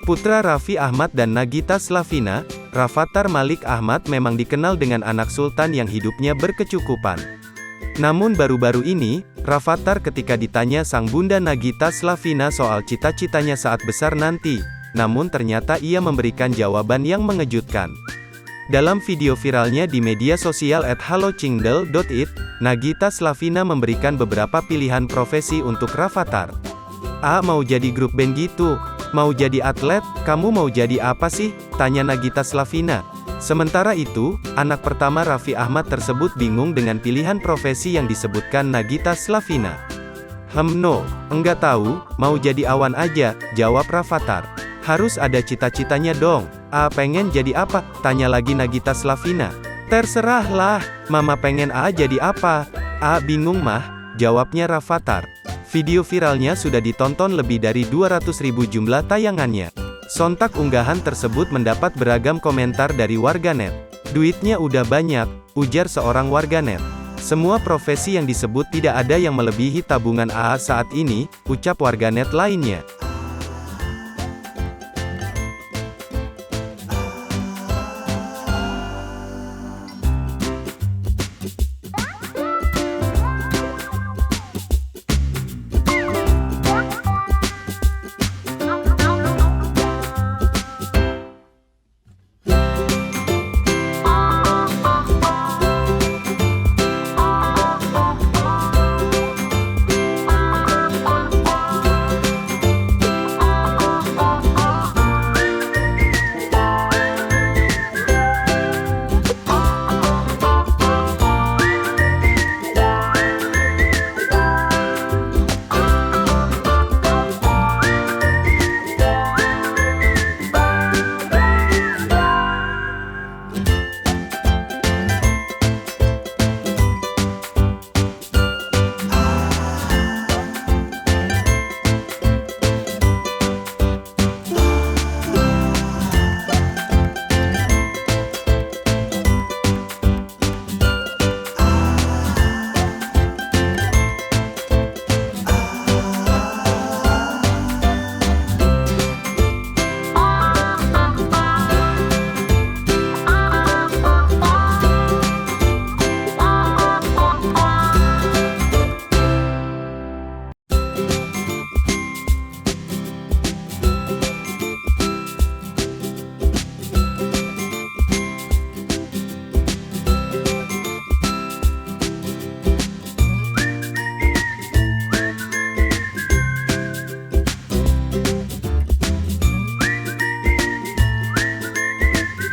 Putra Raffi Ahmad dan Nagita Slavina, Rafattar Malik Ahmad memang dikenal dengan anak sultan yang hidupnya berkecukupan. Namun baru-baru ini, Rafattar ketika ditanya sang bunda Nagita Slavina soal cita-citanya saat besar nanti, namun ternyata ia memberikan jawaban yang mengejutkan. Dalam video viralnya di media sosial @halochingdel.it, Nagita Slavina memberikan beberapa pilihan profesi untuk Rafattar. A. Mau jadi grup band gitu? Mau jadi atlet? Kamu mau jadi apa sih? Tanya Nagita Slavina. Sementara itu, anak pertama Raffi Ahmad tersebut bingung dengan pilihan profesi yang disebutkan Nagita Slavina. No, enggak tahu, mau jadi awan aja, jawab Rafattar. Harus ada cita-citanya dong. A. Pengen jadi apa? Tanya lagi Nagita Slavina. Terserahlah, mama pengen A jadi apa? A. Bingung mah, jawabnya Rafattar. Video viralnya sudah ditonton lebih dari 200.000 jumlah tayangannya. Sontak unggahan tersebut mendapat beragam komentar dari warganet. Duitnya udah banyak, ujar seorang warganet. Semua profesi yang disebut tidak ada yang melebihi tabungan AA saat ini, ucap warganet lainnya.